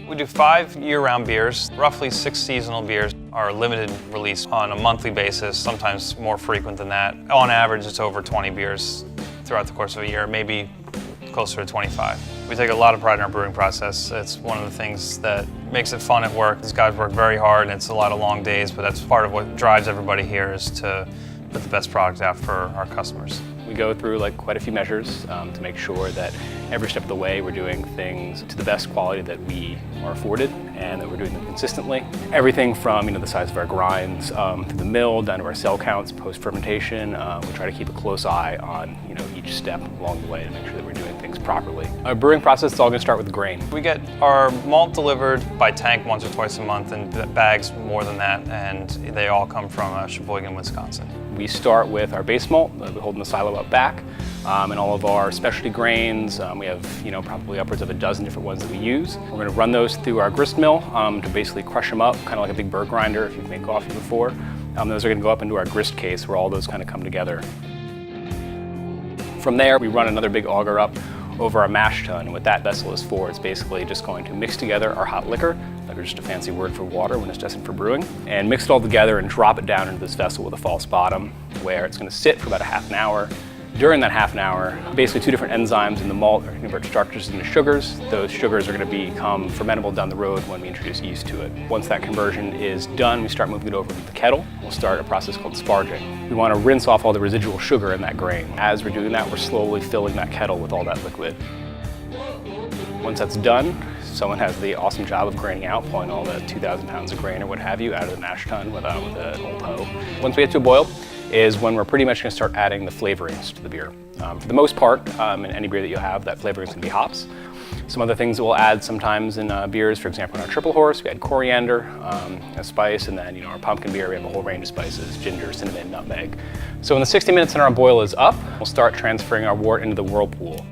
We do 5 year-round beers. Roughly 6 seasonal beers are limited release on a monthly basis, sometimes more frequent than that. On average, it's over 20 beers throughout the course of a year, maybe closer to 25. We take a lot of pride in our brewing process. It's one of the things that makes it fun at work. These guys work very hard and it's a lot of long days, but that's part of what drives everybody here is to put the best product out for our customers. We go through quite a few measures to make sure that every step of the way we're doing things to the best quality that we are afforded and that we're doing them consistently. Everything from the size of our grinds to the mill down to our cell counts post-fermentation. We try to keep a close eye on each step along the way to make sure that we're doing things properly. Our brewing process is all going to start with the grain. We get our malt delivered by tank once or twice a month and bags more than that, and they all come from Sheboygan, Wisconsin. We start with our base malt that we hold in the silo out back, and all of our specialty grains. We have probably upwards of a dozen different ones that we use. We're going to run those through our grist mill to basically crush them up, kind of like a big burr grinder if you've made coffee before. Those are going to go up into our grist case where all those kind of come together. From there, we run another big auger up over our mash tun, and what that vessel is for, it's basically just going to mix together our hot liquor. Liquor is just a fancy word for water when it's destined for brewing, and mix it all together and drop it down into this vessel with a false bottom, where it's going to sit for about a half an hour. During that half an hour, basically 2 different enzymes in the malt are going to convert starches into sugars. Those sugars are going to become fermentable down the road when we introduce yeast to it. Once that conversion is done, we start moving it over to the kettle. We'll start a process called sparging. We want to rinse off all the residual sugar in that grain. As we're doing that, we're slowly filling that kettle with all that liquid. Once that's done, someone has the awesome job of graining out, pulling all the 2,000 pounds of grain or what have you out of the mash tun with an old hoe. Once we get to a boil is when we're pretty much going to start adding the flavorings to the beer. For the most part, in any beer that you have, that flavoring is going to be hops. Some other things that we'll add sometimes in beers, for example, in our Triple Horse, we add coriander, a spice, and then our pumpkin beer, we have a whole range of spices, ginger, cinnamon, nutmeg. So when the 60 minutes in our boil is up, we'll start transferring our wort into the whirlpool.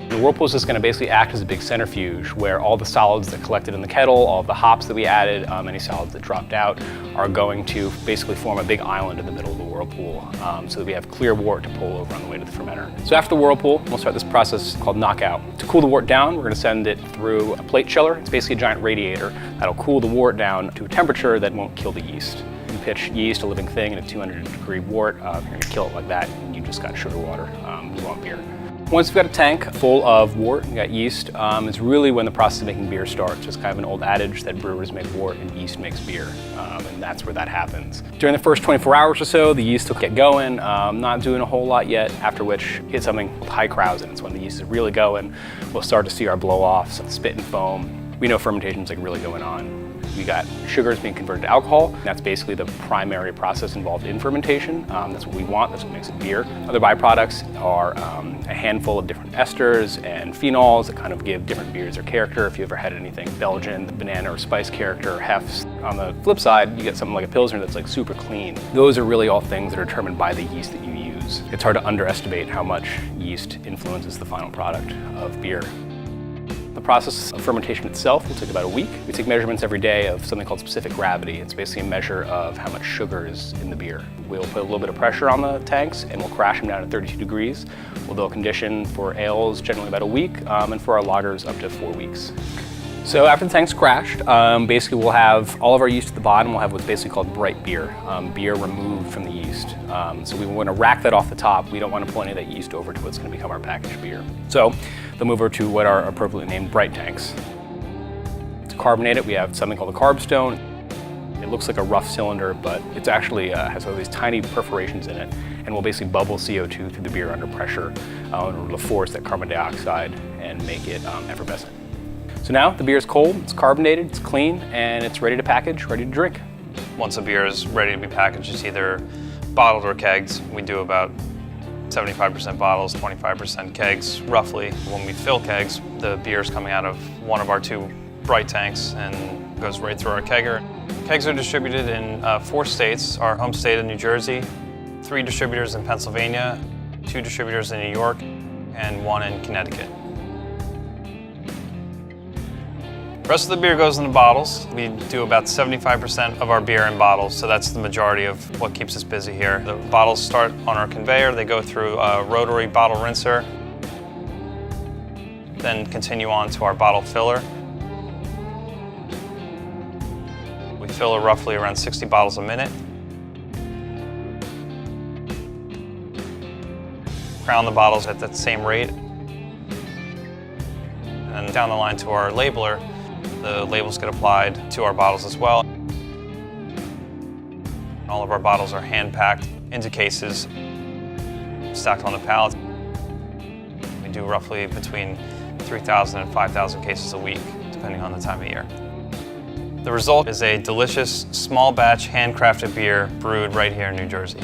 The whirlpool is just going to basically act as a big centrifuge where all the solids that collected in the kettle, all of the hops that we added, any solids that dropped out, are going to basically form a big island in the middle of the whirlpool so that we have clear wort to pull over on the way to the fermenter. So after the whirlpool, we'll start this process called knockout. To cool the wort down, we're going to send it through a plate chiller. It's basically a giant radiator that'll cool the wort down to a temperature that won't kill the yeast. You pitch yeast, a living thing, in a 200-degree wort, you're going to kill it like that, and you just got sugar water. You want beer. Once we've got a tank full of wort and got yeast, it's really when the process of making beer starts. It's kind of an old adage that brewers make wort and yeast makes beer, and that's where that happens. During the first 24 hours or so, the yeast will get going, not doing a whole lot yet, after which hit something called high krausen. It's when the yeast is really going. We'll start to see our blow-offs, spit and foam. We know fermentation's really going on. We got sugars being converted to alcohol. That's basically the primary process involved in fermentation. That's what we want, that's what makes it beer. Other byproducts are a handful of different esters and phenols that kind of give different beers their character. If you ever had anything Belgian, the banana or spice character, hefts. On the flip side, you get something like a Pilsner that's super clean. Those are really all things that are determined by the yeast that you use. It's hard to underestimate how much yeast influences the final product of beer. The process of fermentation itself will take about a week. We take measurements every day of something called specific gravity. It's basically a measure of how much sugar is in the beer. We'll put a little bit of pressure on the tanks and we'll crash them down to 32 degrees. We'll do a condition for ales generally about a week and for our lagers up to 4 weeks. So after the tank's crashed, basically we'll have all of our yeast at the bottom. We'll have what's basically called bright beer, beer removed from the yeast. So we want to rack that off the top. We don't want to pull any of that yeast over to what's going to become our packaged beer. So they'll move over to what are appropriately named bright tanks. To carbonate it, we have something called a carb stone. It looks like a rough cylinder, but it's actually has all these tiny perforations in it, and will basically bubble CO2 through the beer under pressure in order to force that carbon dioxide and make it effervescent. So now the beer is cold, it's carbonated, it's clean, and it's ready to package, ready to drink. Once a beer is ready to be packaged, it's either bottled or kegged. We do about 75% bottles, 25% kegs, roughly. When we fill kegs, the beer is coming out of one of our 2 bright tanks and goes right through our kegger. Kegs are distributed in 4 states, our home state of New Jersey, 3 distributors in Pennsylvania, 2 distributors in New York, and 1 in Connecticut. The rest of the beer goes in the bottles. We do about 75% of our beer in bottles, so that's the majority of what keeps us busy here. The bottles start on our conveyor, they go through a rotary bottle rinser, then continue on to our bottle filler. fill roughly around 60 bottles a minute. Crown the bottles at that same rate. And down the line to our labeler, the labels get applied to our bottles as well. All of our bottles are hand-packed into cases, stacked on the pallets. We do roughly between 3,000 and 5,000 cases a week, depending on the time of year. The result is a delicious, small batch, handcrafted beer brewed right here in New Jersey.